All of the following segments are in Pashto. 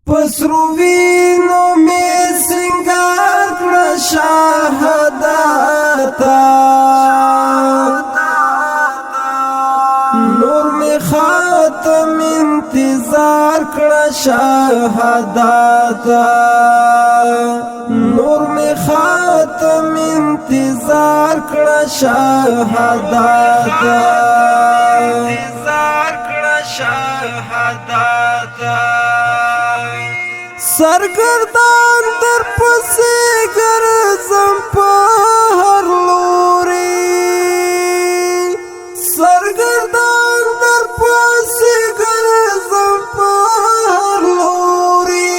پسرو وینو می سنگار کړه شهادتا نور می خاتم انتظار کړه شهادتا نور می خاتم انتظار کړه شهادتا انتظار کړه شهادتا سرگردان در پسی گرزم پا هر لوری سرگردان در پسی گرزم پا هر لوری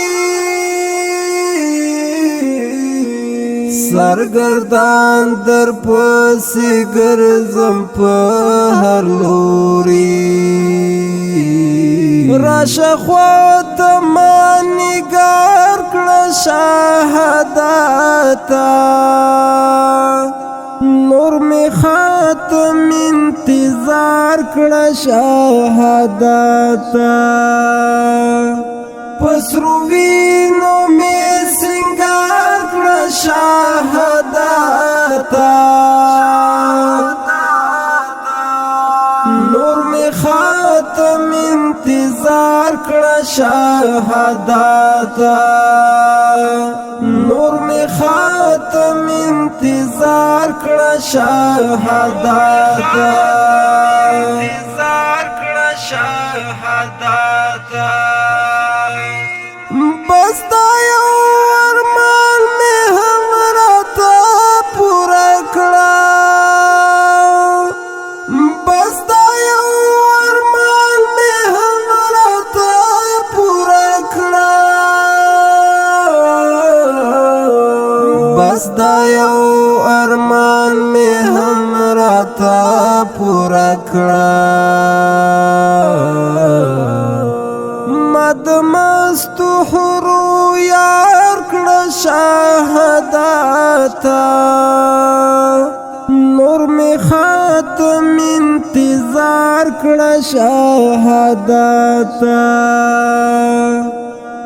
سرگردان در پسی گرزم پا هر لوری راشه خوات ما نگار کړه شهادتا نور می خاتم انتظار کړه شهادتا پسرو وینو می سنگار کړه شهادتا نور می خاتم انتظار کړه شهادتا نور می خاتم انتظار کړه شهادتا انتظار کړه شهادتا بس دا یو ارمان می هم راته پورا کړه بس دا یو ارمان می هم راته پورا کړه بس دا یو ارمان می هم راته پورا کړه مد مستو حرو یار کړه شهادتا نور می خاتم انتظار کړه شهادتا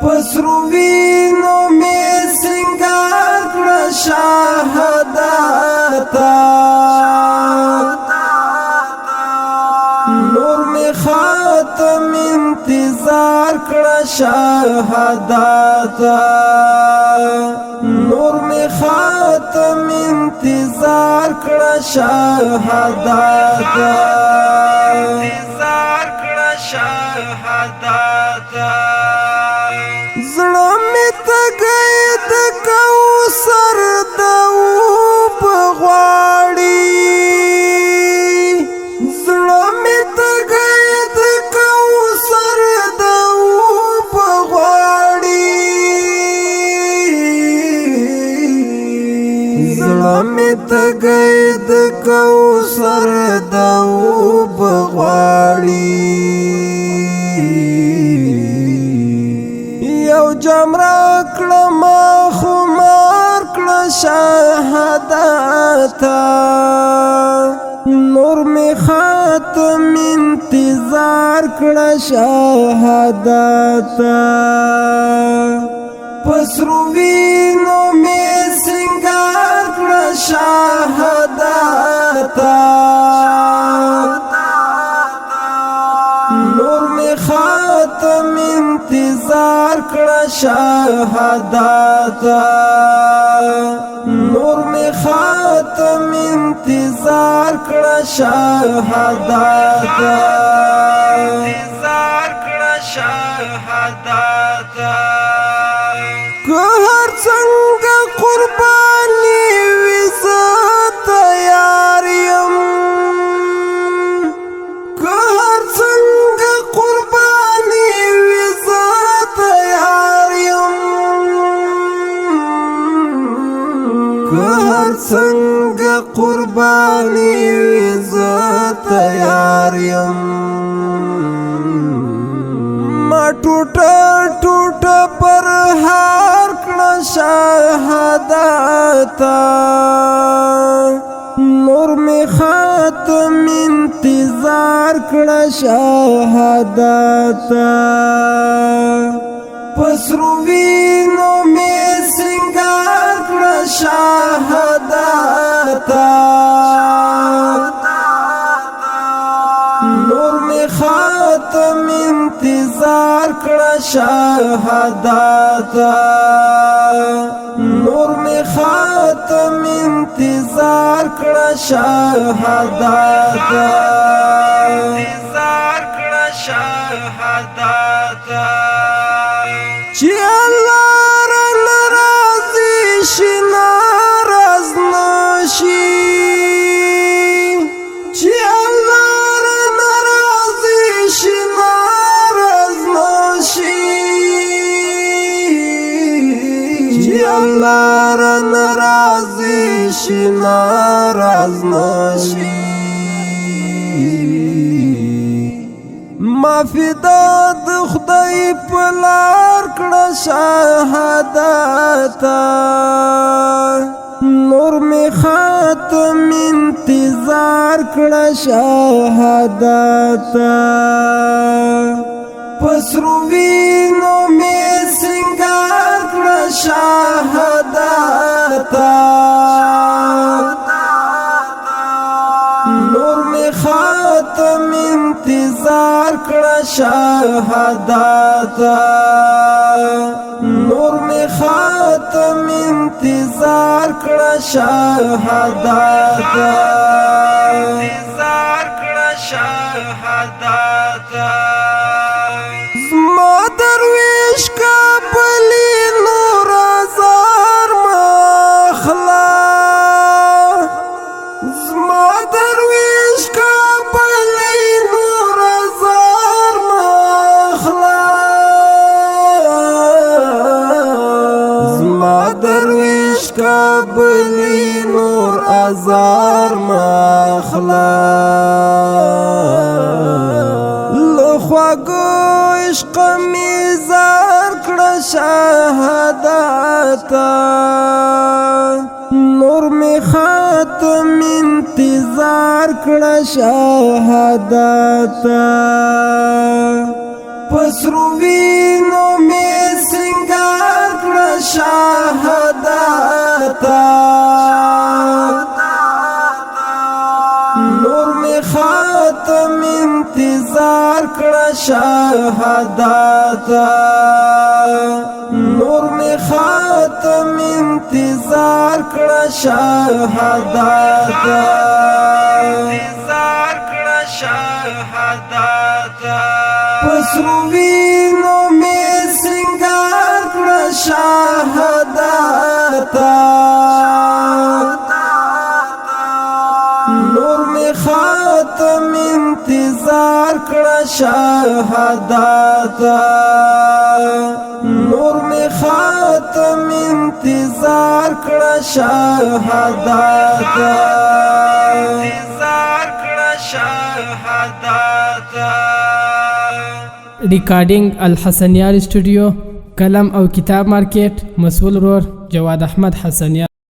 پسرو وینو می سنگار کړه شهادتا نور می خاتم انتظار کړه شهادتا نور می خاتم انتظار کړه شهادتا انتظار کړه شهادتا زړه می تګي د کوثر د اوب غواړي زړه می تګي د کوثر د اوب غواړي زړه می تګي د کوثر د اوب غواړي یو جام را کړه ما خمار کړه شهادتا نور می خاتم انتظار کړه شهادتا پسرو وینو می سنگار کړه شهادتا نور می خاتم انتظار کړه شهادتا نور می خاتم انتظار کړه شهادتا انتظار کړه شهادتا که هر څنګه قرباني وي زه تیار یم که هر څنګه قرباني وي زه تیار یم که هر څنګه قرباني وي زه تیار یم ما ټوټه ټوټه پر هار کړه شهادتا نور می خاتم انتظار کړه شهادتا پسرو وینو می سنگار کړه شهادتا نور می خاتم انتظار کړه شهادتا نور می خاتم انتظار کړه شهادتا انتظار کړه شهادتا چې الله را ناراضي شي ناراض نشي چې الله را ناراضي شي ناراض نشي چې الله را ناراضي شي ناراض نشي معافی د خدای په لار کړه شهادتا نور می خاتم انتظار کړه شهادتا پسرو وینو می سنگار کړه شهادتا نور می خاتم انتظار کړه شهادتا نور می خاتم انتظار کړه شهادتا انتظار کړه شهادتا زما درویش کا بلی نور زار مخلا زما درویش کا بلی نور زار مخلا زما درویش کا بلی نور ازار مخلا لخواگو عشق میزار کړه شهادتا نور می خاتم انتظار کړه شهادتا پسرو وینو می سنگار کړه شهادتا نور می خاتم انتظار کړه شهادتا نور می خاتم انتظار کړه شهادتا انتظار کړه شهادتا پسرو وینو می سنگار کړه شهادتا نور می خاتم انتظار کړه شهادتا نور می خاتم انتظار کړه شهادتا انتظار کړه شهادتا ریکارډینګ الحسنیار سټوډیو قلم او کتاب مارکیټ مسؤل رور جواد احمد حسنیار